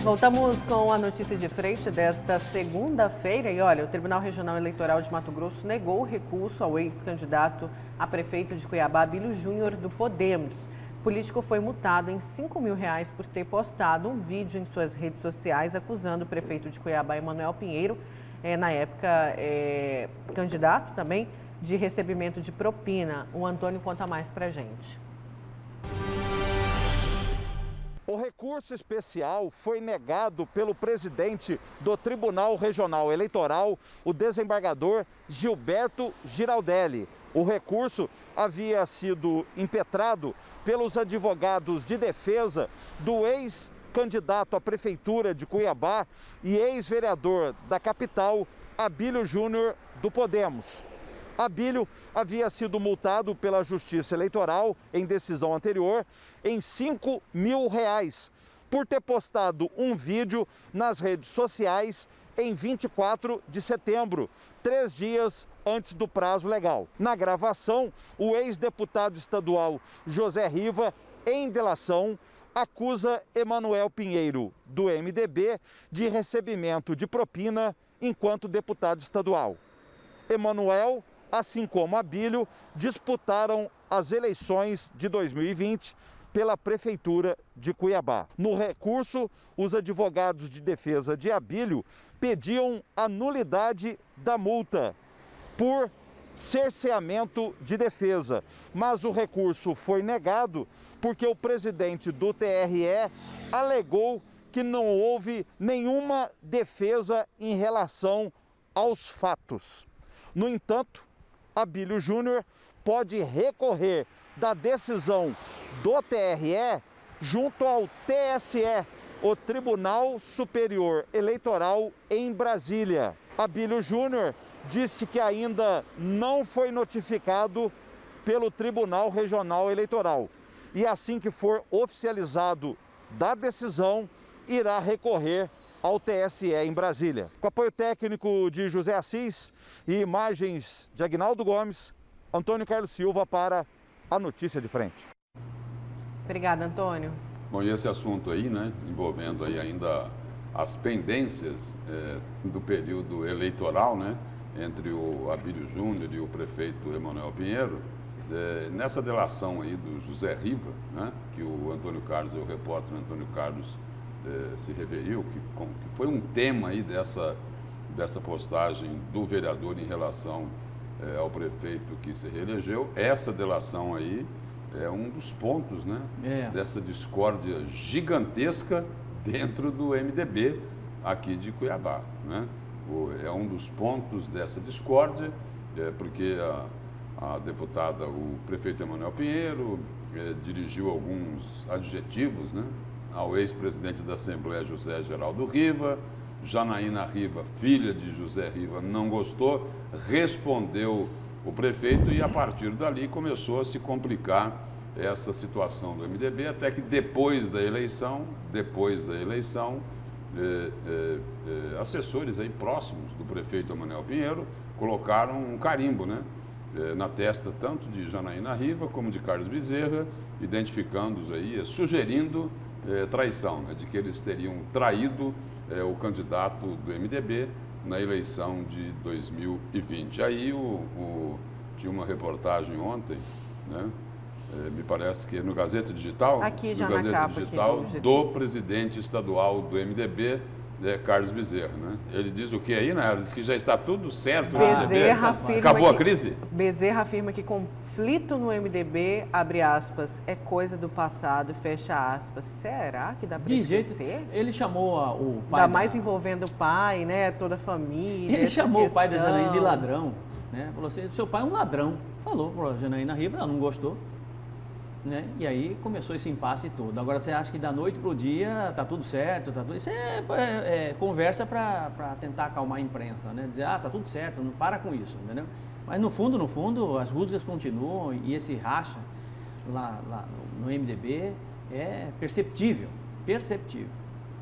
Voltamos com a notícia de frente desta segunda-feira. E olha, o Tribunal Regional Eleitoral de Mato Grosso negou o recurso ao ex-candidato a prefeito de Cuiabá, Abílio Júnior, do Podemos. O político foi multado em R$ 5.000 por ter postado um vídeo em suas redes sociais acusando o prefeito de Cuiabá, Emanuel Pinheiro, na época candidato também, de recebimento de propina. O Antônio conta mais pra gente. O recurso especial foi negado pelo presidente do Tribunal Regional Eleitoral, o desembargador Gilberto Giraldelli. O recurso havia sido impetrado pelos advogados de defesa do ex-candidato à prefeitura de Cuiabá e ex-vereador da capital, Abílio Júnior, do Podemos. Abílio havia sido multado pela Justiça Eleitoral, em decisão anterior, em R$ 5.000 por ter postado um vídeo nas redes sociais em 24 de setembro, 3 dias antes do prazo legal. Na gravação, o ex-deputado estadual José Riva, em delação, acusa Emanuel Pinheiro, do MDB, de recebimento de propina enquanto deputado estadual. Emanuel, assim como Abílio, disputaram as eleições de 2020 pela Prefeitura de Cuiabá. No recurso, os advogados de defesa de Abílio pediam a nulidade da multa por cerceamento de defesa, mas o recurso foi negado porque o presidente do TRE alegou que não houve nenhuma defesa em relação aos fatos. No entanto, Abílio Júnior pode recorrer da decisão do TRE junto ao TSE, o Tribunal Superior Eleitoral em Brasília. Abílio Júnior disse que ainda não foi notificado pelo Tribunal Regional Eleitoral e assim que for oficializado da decisão, irá recorrer ao TSE em Brasília. Com apoio técnico de José Assis e imagens de Agnaldo Gomes, Antônio Carlos Silva para a Notícia de Frente. Obrigada, Antônio. Bom, e esse assunto aí, né, envolvendo aí ainda as pendências do período eleitoral, né, entre o Abílio Júnior e o prefeito Emanuel Pinheiro, nessa delação aí do José Riva, né, que o Antônio Carlos, o repórter Antônio Carlos, se referiu, que foi um tema aí dessa postagem do vereador em relação ao prefeito que se reelegeu. Essa delação aí é um dos pontos, né, dessa discórdia gigantesca dentro do MDB aqui de Cuiabá, né? É um dos pontos dessa discórdia, porque a deputada, o prefeito Emanuel Pinheiro, dirigiu alguns adjetivos, né, ao ex-presidente da Assembleia, José Geraldo Riva. Janaína Riva, filha de José Riva, não gostou, respondeu o prefeito e a partir dali começou a se complicar essa situação do MDB, até que depois da eleição, assessores aí próximos do prefeito Emanuel Pinheiro colocaram um carimbo, né, na testa tanto de Janaína Riva como de Carlos Bezerra, identificando-os aí, sugerindo traição, né, de que eles teriam traído o candidato do MDB na eleição de 2020. Aí tinha uma reportagem ontem, né, me parece que no Gazeta Digital, aqui já no Gazeta na capa, Digital aqui, do presidente estadual do MDB, Carlos Bezerra, né? Ele diz o que aí, né? Ele diz que já está tudo certo no MDB. Acabou a crise? Bezerra afirma que conflito no MDB, abre aspas, é coisa do passado, fecha aspas. Será que dá para esquecer? Ele chamou o pai... Ainda mais envolvendo o pai, né? Toda a família. Ele chamou o pai da Janaína de ladrão, né? Falou assim, seu pai é um ladrão. Falou para a Janaína Riva, ela não gostou. Né? E aí começou esse impasse todo. Agora você acha que da noite para o dia tá tudo certo, tá tudo... Isso é conversa para tentar acalmar a imprensa, né? Dizer, tá tudo certo, não para com isso, entendeu? Mas no fundo, as rusgas continuam e esse racha lá no MDB é perceptível.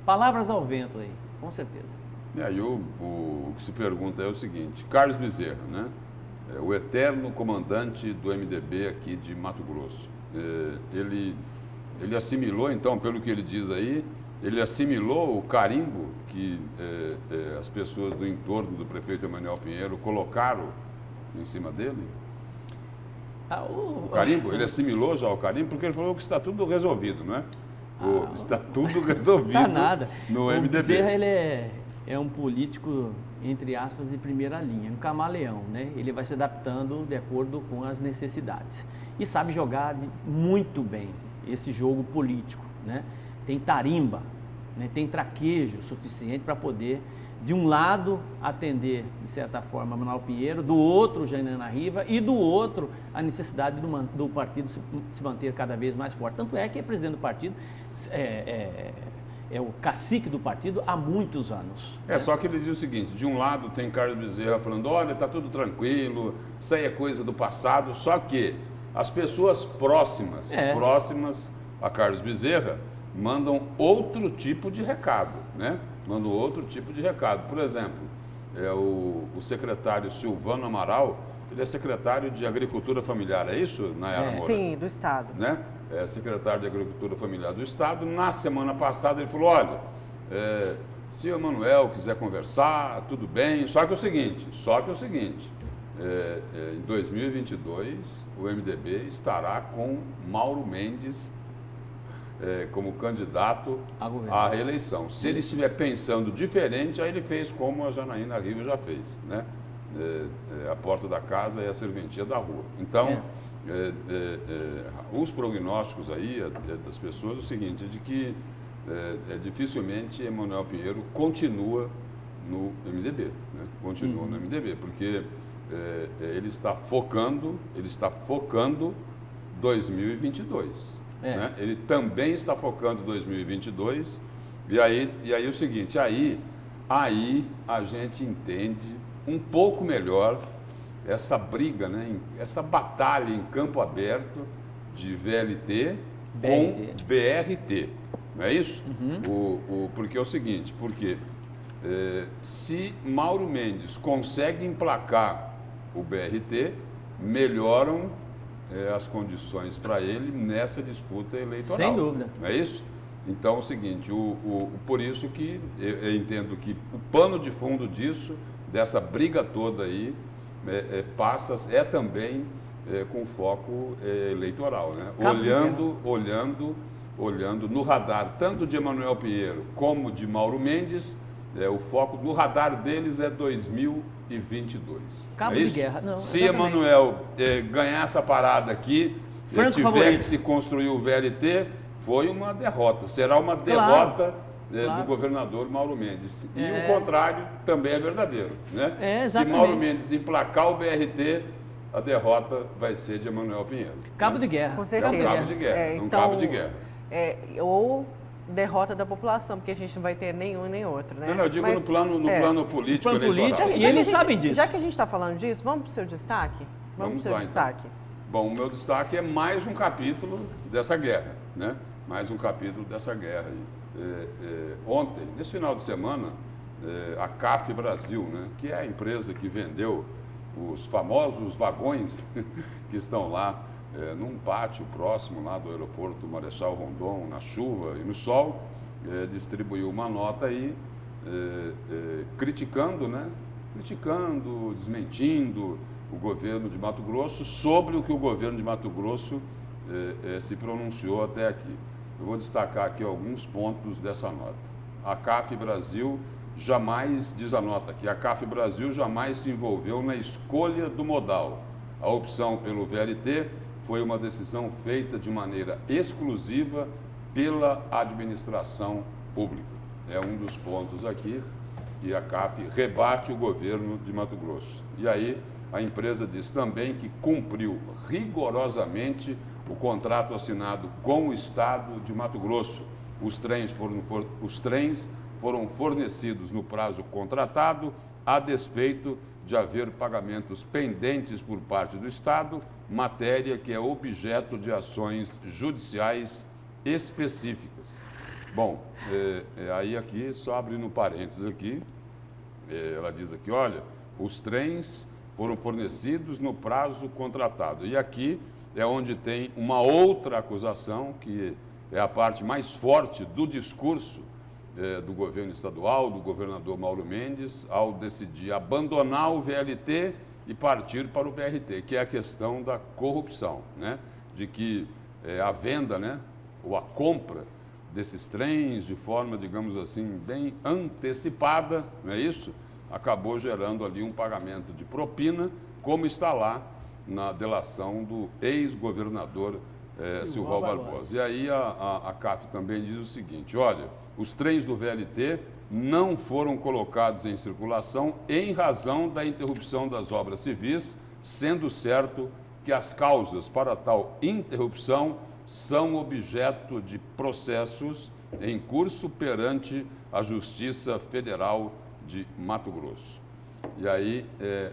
Palavras ao vento aí, com certeza. E aí o que se pergunta é o seguinte, Carlos Bezerra, né? O eterno comandante do MDB aqui de Mato Grosso. Ele assimilou, então, pelo que ele diz aí, ele assimilou o carimbo que as pessoas do entorno do prefeito Emanuel Pinheiro colocaram em cima dele? O carimbo, ele assimilou já o carimbo, porque ele falou que está tudo resolvido, não é? Está tudo resolvido Tá nada. no O MDB. Bezerra, ele é um político, entre aspas, de primeira linha, um camaleão, né? Ele vai se adaptando de acordo com as necessidades. E sabe jogar muito bem esse jogo político, né? Tem tarimba, né? Tem traquejo suficiente para poder, de um lado, atender, de certa forma, Emanuel Pinheiro, do outro, Janaína Riva, e do outro, a necessidade do partido se manter cada vez mais forte. Tanto é que é presidente do partido, é o cacique do partido há muitos anos. Só que ele diz o seguinte, de um lado tem Carlos Bezerra falando, olha, está tudo tranquilo, isso aí é coisa do passado, só que as pessoas próximas a Carlos Bezerra mandam outro tipo de recado, né? Mandam outro tipo de recado. Por exemplo, o secretário Silvano Amaral, ele é secretário de Agricultura Familiar, é isso, Nayara Moura? Sim, do Estado. Né? É secretário de Agricultura Familiar do Estado. Na semana passada ele falou, olha, se o Emanuel quiser conversar, tudo bem, só que é o seguinte, em 2022 o MDB estará com Mauro Mendes como candidato à reeleição. Se ele estiver pensando diferente, aí ele fez como a Janaína Riva já fez, né? A porta da casa é a serventia da rua. Então, os prognósticos aí das pessoas é o seguinte, é de que dificilmente Emanuel Pinheiro continua no MDB, né? Continua no MDB, porque ele está focando 2022. Né? Ele também está focando 2022 e aí o seguinte, aí a gente entende um pouco melhor essa briga, né? Essa batalha em campo aberto de VLT com BRT, não é isso? Porque é o seguinte, se Mauro Mendes consegue emplacar o BRT, melhoram as condições para ele nessa disputa eleitoral. Sem dúvida. Não é isso? Então é o seguinte, por isso que eu entendo que o pano de fundo disso, dessa briga toda aí, também com foco eleitoral, né? Olhando no radar, tanto de Emanuel Pinheiro como de Mauro Mendes, o foco no radar deles é 2022. Cabo de guerra. Não, se Emanuel ganhar essa parada aqui, tiver que se construir o VLT, foi uma derrota. Será uma derrota do governador Mauro Mendes. E o contrário também é verdadeiro, né? Se Mauro Mendes emplacar o BRT, a derrota vai ser de Emanuel Pinheiro. Cabo de guerra. Com certeza. É um cabo de guerra. Cabo de guerra. Ou derrota da população, porque a gente não vai ter nenhum nem outro, né? Não, eu digo no plano político eleitoral. E eles sabem disso. Já que a gente está falando disso, vamos para o seu destaque? Vamos para o seu destaque. Então. Bom, o meu destaque é mais um capítulo dessa guerra, né? Mais um capítulo dessa guerra. Ontem, nesse final de semana, a CAF Brasil, né? Que é a empresa que vendeu os famosos vagões que estão lá num pátio próximo lá do aeroporto Marechal Rondon, na chuva e no sol, distribuiu uma nota aí criticando, né? Criticando, desmentindo o governo de Mato Grosso sobre o que o governo de Mato Grosso se pronunciou até aqui. Eu vou destacar aqui alguns pontos dessa nota. A CAF Brasil jamais, diz a nota aqui, a CAF Brasil jamais se envolveu na escolha do modal. A opção pelo VLT foi uma decisão feita de maneira exclusiva pela administração pública. É um dos pontos aqui que a CAF rebate o governo de Mato Grosso. E aí a empresa diz também que cumpriu rigorosamente o contrato assinado com o Estado de Mato Grosso. Os trens foram fornecidos no prazo contratado, a despeito de haver pagamentos pendentes por parte do Estado, matéria que é objeto de ações judiciais específicas. Bom, aí aqui, só abrindo parênteses aqui, ela diz aqui, olha, os trens foram fornecidos no prazo contratado. E aqui é onde tem uma outra acusação, que é a parte mais forte do discurso do governo estadual, do governador Mauro Mendes, ao decidir abandonar o VLT e partir para o BRT, que é a questão da corrupção, né? De que a venda, né, ou a compra desses trens de forma, digamos assim, bem antecipada, não é isso? Acabou gerando ali um pagamento de propina, como está lá na delação do ex-governador Silval Barbosa. E aí a CAF também diz o seguinte: olha, os trens do VLT não foram colocados em circulação em razão da interrupção das obras civis, sendo certo que as causas para tal interrupção são objeto de processos em curso perante a Justiça Federal de Mato Grosso. E aí,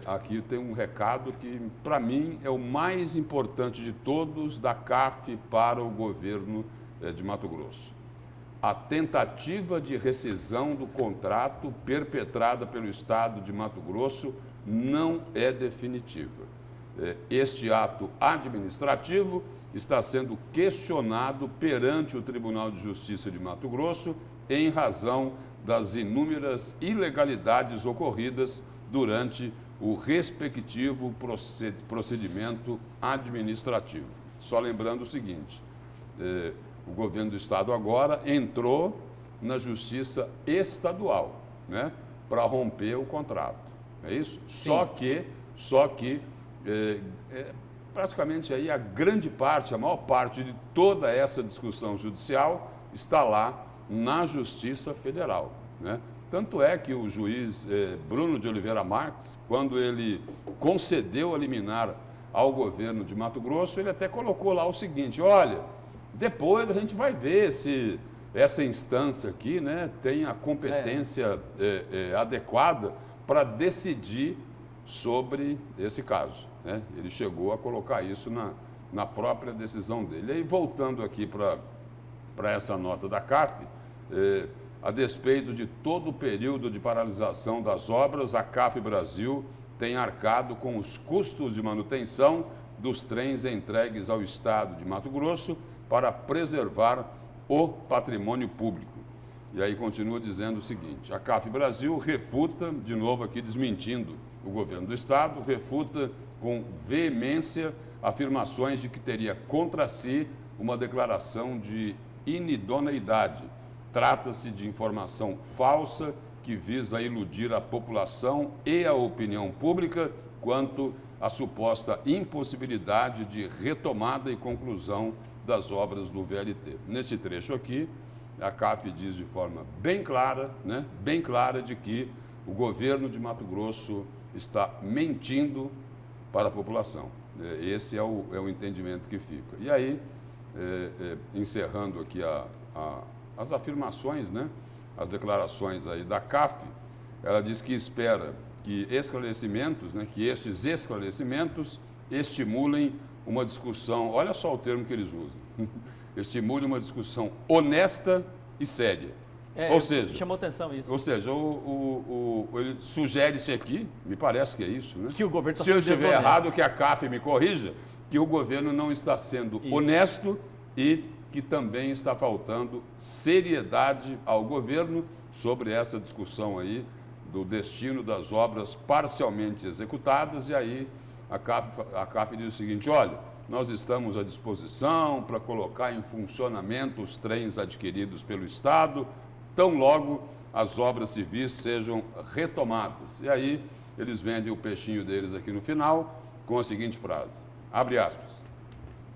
aqui tem um recado que, para mim, é o mais importante de todos da CAF para o governo de Mato Grosso. A tentativa de rescisão do contrato perpetrada pelo Estado de Mato Grosso não é definitiva. Este ato administrativo está sendo questionado perante o Tribunal de Justiça de Mato Grosso em razão das inúmeras ilegalidades ocorridas durante o respectivo procedimento administrativo. Só lembrando o seguinte, o governo do Estado agora entrou na Justiça Estadual, né, para romper o contrato, é isso? Só que praticamente aí a grande parte, a maior parte de toda essa discussão judicial está lá na Justiça Federal, né? Tanto é que o juiz Bruno de Oliveira Marques, quando ele concedeu a liminar ao governo de Mato Grosso, ele até colocou lá o seguinte: olha, depois a gente vai ver se essa instância aqui, né, tem a competência adequada para decidir sobre esse caso, né? Ele chegou a colocar isso na própria decisão dele. E aí, voltando aqui para essa nota da CAF, a despeito de todo o período de paralisação das obras, a CAF Brasil tem arcado com os custos de manutenção dos trens entregues ao Estado de Mato Grosso para preservar o patrimônio público. E aí continua dizendo o seguinte: a CAF Brasil refuta, de novo aqui desmentindo o governo do Estado, refuta com veemência afirmações de que teria contra si uma declaração de inidoneidade. Trata-se de informação falsa que visa iludir a população e a opinião pública quanto à suposta impossibilidade de retomada e conclusão das obras do VLT. Nesse trecho aqui, a CAF diz de forma bem clara, né, bem clara, de que o governo de Mato Grosso está mentindo para a população. Esse é o entendimento que fica. E aí, encerrando aqui as afirmações, né, as declarações aí da CAF, ela diz que espera que esclarecimentos, né, que estes esclarecimentos estimulem uma discussão, olha só o termo que eles usam, estimulem uma discussão honesta e séria. Ou seja, chamou atenção isso. Ou seja, ele sugere-se aqui, me parece que é isso, né? Que o governo está Se eu estiver errado, que a CAF me corrija, que o governo não está sendo honesto e que também está faltando seriedade ao governo sobre essa discussão aí do destino das obras parcialmente executadas. E aí a CAF diz o seguinte: olha, nós estamos à disposição para colocar em funcionamento os trens adquiridos pelo Estado, tão logo as obras civis sejam retomadas. E aí eles vendem o peixinho deles aqui no final com a seguinte frase, abre aspas: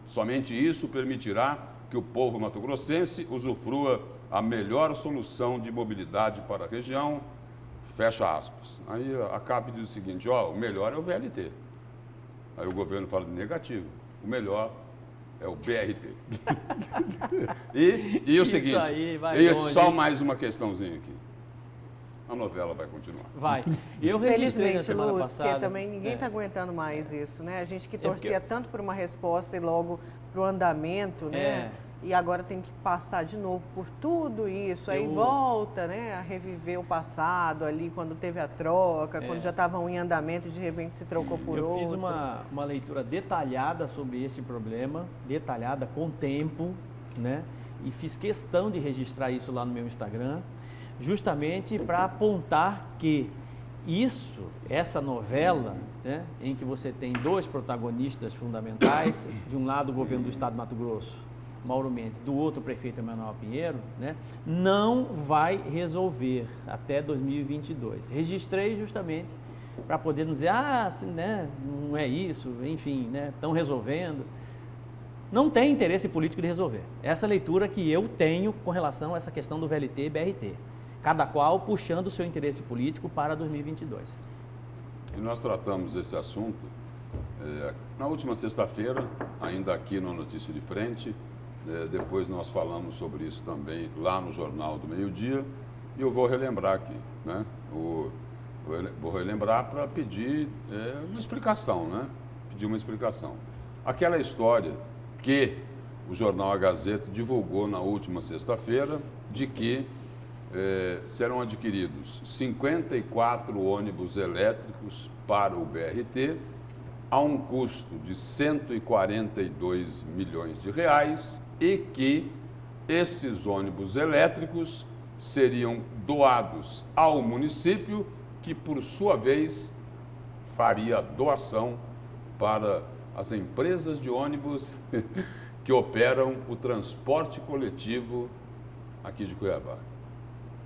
somente isso permitirá que o povo mato-grossense usufrua a melhor solução de mobilidade para a região, fecha aspas. Aí a CAP diz o seguinte: ó, o melhor é o VLT. Aí o governo fala negativo, o melhor é o BRT. e o seguinte, só mais uma questãozinha aqui. A novela vai continuar. Vai. Eu registrei na semana Lúcio, passada. porque também ninguém está aguentando mais isso, né? A gente que torcia tanto por uma resposta e logo para o andamento, né? E agora tem que passar de novo por tudo isso. Aí volta, né, a reviver o passado ali, quando teve a troca, quando já estavam em andamento e de repente se trocou por outro. Eu fiz uma leitura detalhada sobre esse problema, detalhada, com tempo, né? E fiz questão de registrar isso lá no meu Instagram, justamente para apontar que essa novela, né, em que você tem dois protagonistas fundamentais, de um lado o governo do estado de Mato Grosso, Mauro Mendes, do outro o prefeito Emanuel Pinheiro, né, não vai resolver até 2022. Registrei justamente para poder nos dizer, né, não é isso, enfim, né, estão resolvendo. Não tem interesse político de resolver. Essa leitura que eu tenho com relação a essa questão do VLT e BRT. Cada qual puxando o seu interesse político para 2022. E nós tratamos esse assunto na última sexta-feira, ainda aqui no Notícia de Frente. Depois nós falamos sobre isso também lá no Jornal do Meio-Dia. E eu vou relembrar aqui, né? Vou relembrar para pedir uma explicação, né? Pedir uma explicação. Aquela história que o jornal A Gazeta divulgou na última sexta-feira de que serão adquiridos 54 ônibus elétricos para o BRT a um custo de 142 milhões de reais e que esses ônibus elétricos seriam doados ao município, que por sua vez faria a doação para as empresas de ônibus que operam o transporte coletivo aqui de Cuiabá.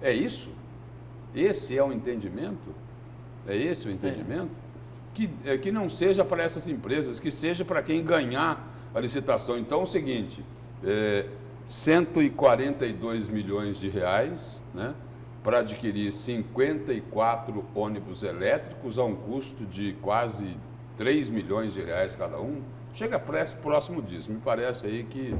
É isso? Esse é o entendimento? É esse o entendimento? Que não seja para essas empresas, que seja para quem ganhar a licitação. Então é o seguinte, 142 milhões de reais, né, para adquirir 54 ônibus elétricos a um custo de quase 3 milhões de reais cada um. Chega próximo disso. Me parece aí que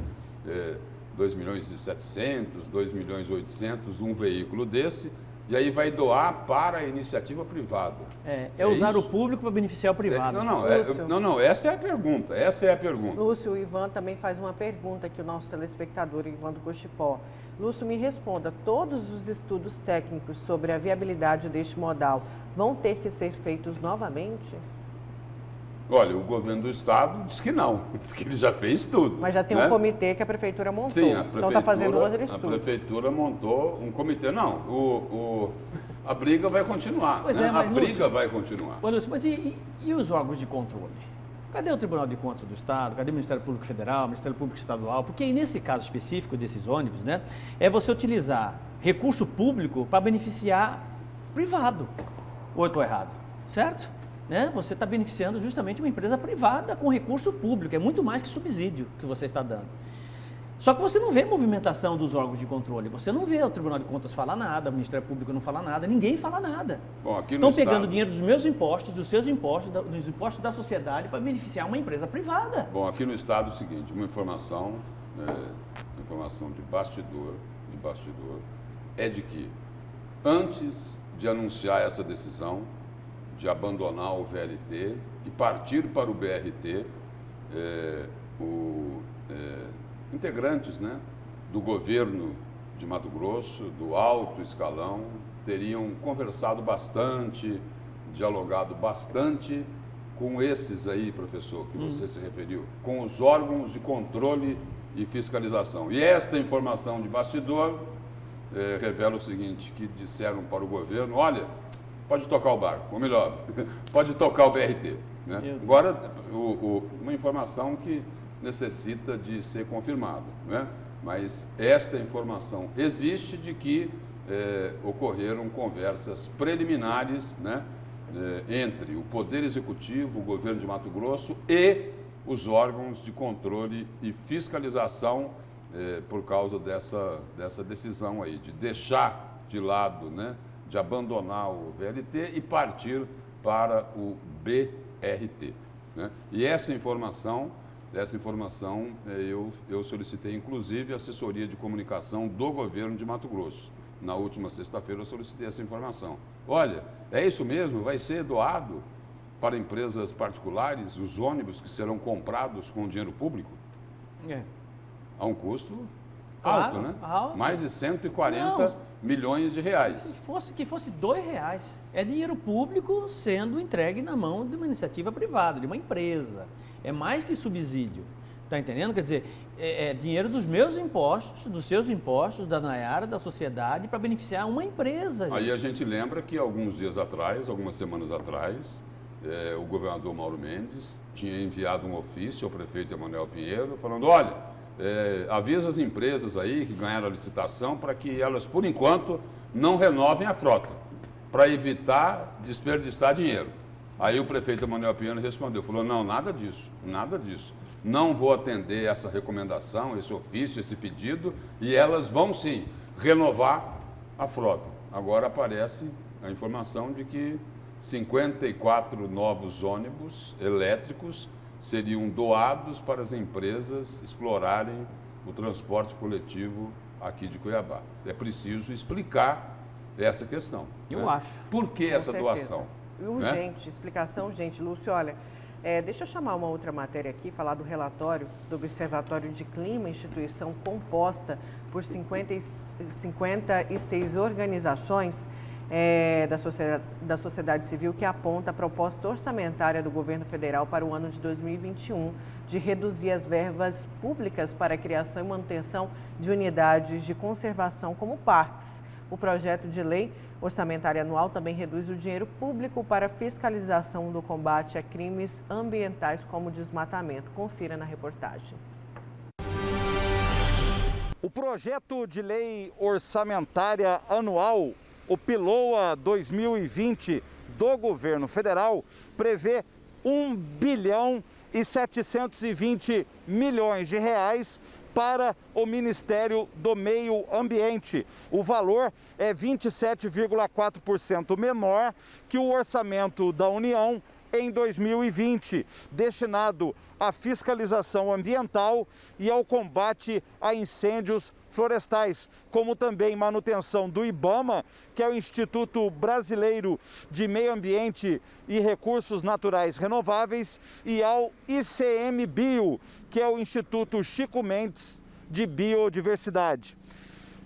2 milhões e 700, 2 milhões e 800, um veículo desse, e aí vai doar para a iniciativa privada. Usar isso? O público para beneficiar o privado. Não, essa é a pergunta, Lúcio, o Ivan também faz uma pergunta aqui, o nosso telespectador, Ivan do Cochipó. Lúcio, me responda, todos os estudos técnicos sobre a viabilidade deste modal vão ter que ser feitos novamente? Olha, o governo do estado diz que não, diz que ele já fez tudo. Mas já tem um comitê que a prefeitura montou. Sim, a prefeitura, então está fazendo outro estudo. A prefeitura montou um comitê. Não, a briga vai continuar. Né? A briga vai continuar. Lúcio, mas e os órgãos de controle? Cadê o Tribunal de Contas do Estado? Cadê o Ministério Público Federal, o Ministério Público Estadual? Porque aí, nesse caso específico desses ônibus, né, é você utilizar recurso público para beneficiar privado. Ou eu estou errado? Certo? Né? Você está beneficiando justamente uma empresa privada com recurso público, é muito mais que subsídio que você está dando. Só que você não vê movimentação dos órgãos de controle, você não vê o Tribunal de Contas falar nada, o Ministério Público não fala nada, ninguém fala nada. Estão pegando dinheiro dos meus impostos, dos seus impostos, dos impostos da sociedade para beneficiar uma empresa privada. Bom, aqui no estado é o seguinte, uma informação de bastidor, é de que antes de anunciar essa decisão, de abandonar o VLT e partir para o BRT, integrantes, né, do governo de Mato Grosso, do alto escalão, teriam conversado bastante, dialogado bastante com esses aí, professor, que você se referiu, com os órgãos de controle e fiscalização. E esta informação de bastidor revela o seguinte, que disseram para o governo, olha, pode tocar o barco, ou melhor, pode tocar o BRT. Né? Agora, uma informação que necessita de ser confirmada, né? Mas esta informação existe de que ocorreram conversas preliminares, né, entre o Poder Executivo, o governo de Mato Grosso e os órgãos de controle e fiscalização por causa dessa decisão aí, de deixar de lado, né, de abandonar o VLT e partir para o BRT. Né? E essa informação eu solicitei, inclusive, a assessoria de comunicação do governo de Mato Grosso. Na última sexta-feira eu solicitei essa informação. Olha, é isso mesmo? Vai ser doado para empresas particulares os ônibus que serão comprados com dinheiro público? A um custo alto, né? Alto. Mais de 140 milhões de reais. Que fosse R$2. É dinheiro público sendo entregue na mão de uma iniciativa privada, de uma empresa. É mais que subsídio. Está entendendo? Quer dizer, é dinheiro dos meus impostos, dos seus impostos, da Nayara, da sociedade, para beneficiar uma empresa. Aí a gente lembra que alguns dias atrás, algumas semanas atrás, o governador Mauro Mendes tinha enviado um ofício ao prefeito Emanuel Pinheiro falando, olha, avisa as empresas aí que ganharam a licitação para que elas, por enquanto, não renovem a frota, para evitar desperdiçar dinheiro. Aí o prefeito Emanuel Pinheiro respondeu, falou, não, nada disso, nada disso. Não vou atender essa recomendação, esse ofício, esse pedido, e elas vão sim renovar a frota. Agora aparece a informação de que 54 novos ônibus elétricos seriam doados para as empresas explorarem o transporte coletivo aqui de Cuiabá. É preciso explicar essa questão. Eu acho. Por que essa doação? Urgente, explicação urgente. Lúcio, olha, deixa eu chamar uma outra matéria aqui, falar do relatório do Observatório de Clima, instituição composta por 56 organizações da sociedade civil, que aponta a proposta orçamentária do governo federal para o ano de 2021 de reduzir as verbas públicas para a criação e manutenção de unidades de conservação como parques. O projeto de lei orçamentária anual também reduz o dinheiro público para fiscalização do combate a crimes ambientais como desmatamento. Confira na reportagem. O projeto de lei orçamentária anual, o PILOA 2020 do governo federal, prevê 1 bilhão e 720 milhões de reais para o Ministério do Meio Ambiente. O valor é 27,4% menor que o orçamento da União em 2020, destinado à fiscalização ambiental e ao combate a incêndios florestais, como também manutenção do IBAMA, que é o Instituto Brasileiro de Meio Ambiente e Recursos Naturais Renováveis, e ao ICMBio, que é o Instituto Chico Mendes de Biodiversidade.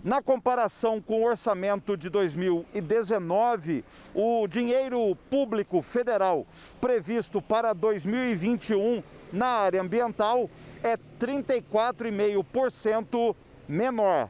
Na comparação com o orçamento de 2019, o dinheiro público federal previsto para 2021 na área ambiental é 34,5% menor.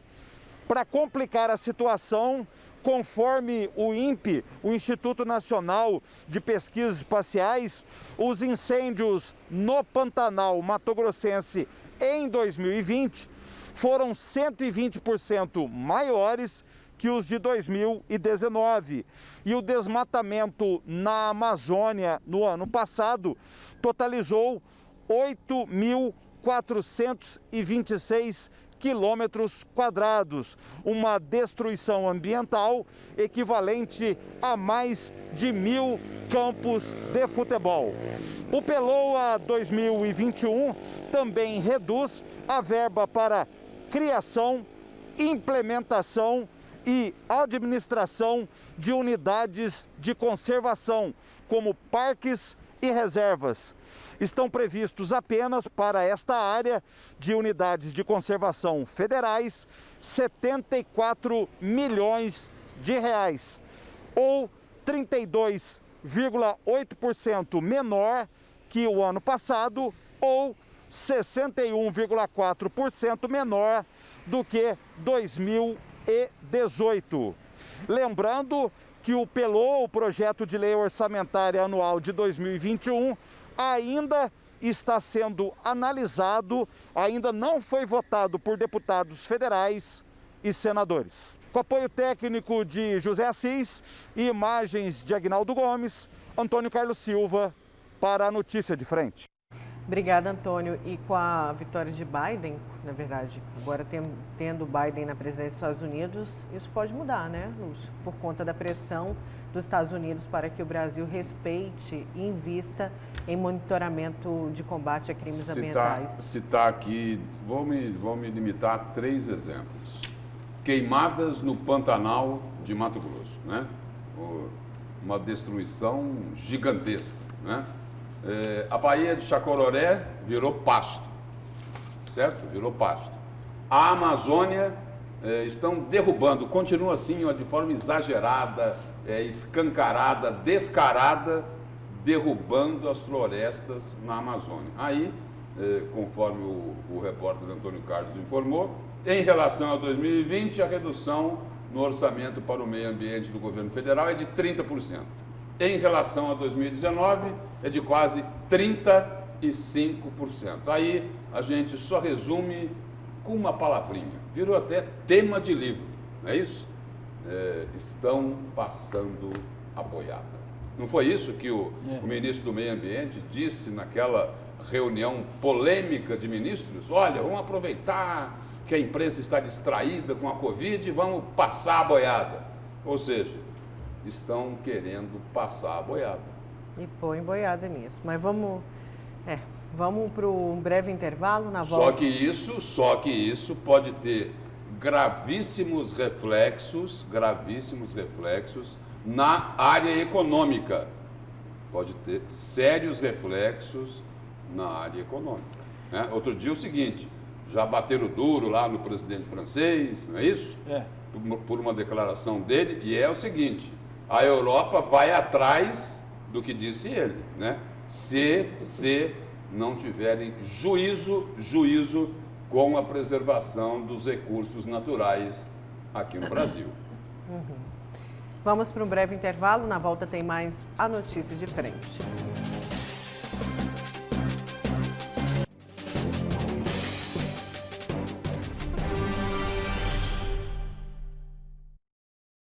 Para complicar a situação, conforme o INPE, o Instituto Nacional de Pesquisas Espaciais, os incêndios no Pantanal Mato-Grossense em 2020 foram 120% maiores que os de 2019. E o desmatamento na Amazônia no ano passado totalizou 8.426 quilômetros quadrados, uma destruição ambiental equivalente a mais de 1.000 campos de futebol. O PILOA 2021 também reduz a verba para criação, implementação e administração de unidades de conservação, como parques e reservas. Estão previstos apenas para esta área de unidades de conservação federais 74 milhões de reais, ou 32,8% menor que o ano passado, ou 61,4% menor do que 2018. Lembrando que o PILOA, o Projeto de Lei Orçamentária Anual de 2021, ainda está sendo analisado, ainda não foi votado por deputados federais e senadores. Com apoio técnico de José Assis e imagens de Agnaldo Gomes, Antônio Carlos Silva para a Notícia de Frente. Obrigada, Antônio. E com a vitória de Biden, na verdade, agora tendo Biden na presidência dos Estados Unidos, isso pode mudar, né, Lúcio? Por conta da pressão dos Estados Unidos para que o Brasil respeite e invista em monitoramento de combate a crimes ambientais. Citar aqui, vou me limitar a 3 exemplos. Queimadas no Pantanal de Mato Grosso, né? Uma destruição gigantesca, né? A Baía de Chacororé virou pasto, certo? Virou pasto. A Amazônia estão derrubando, continua assim, ó, de forma exagerada, escancarada, descarada, derrubando as florestas na Amazônia. Aí conforme o repórter Antônio Carlos informou. Em relação a 2020, a redução no orçamento para o meio ambiente do governo federal é de 30%. Em relação a 2019, é de quase 35%. Aí a gente só resume com uma palavrinha. Virou até tema de livro, não é isso? Estão passando a boiada. Não foi isso que o ministro do Meio Ambiente disse naquela reunião polêmica de ministros? Olha, vamos aproveitar que a imprensa está distraída com a Covid e vamos passar a boiada. Ou seja, estão querendo passar a boiada. E põe boiada nisso. Mas vamos para um breve intervalo na volta. Só que isso pode ter gravíssimos reflexos na área econômica. Pode ter sérios reflexos na área econômica. Né? Outro dia o seguinte, já bateram duro lá no presidente francês, não é isso? Por uma declaração dele, e é o seguinte, a Europa vai atrás do que disse ele, né? Se não tiverem juízo com a preservação dos recursos naturais aqui no Brasil. Vamos para um breve intervalo, na volta tem mais a Notícia de Frente.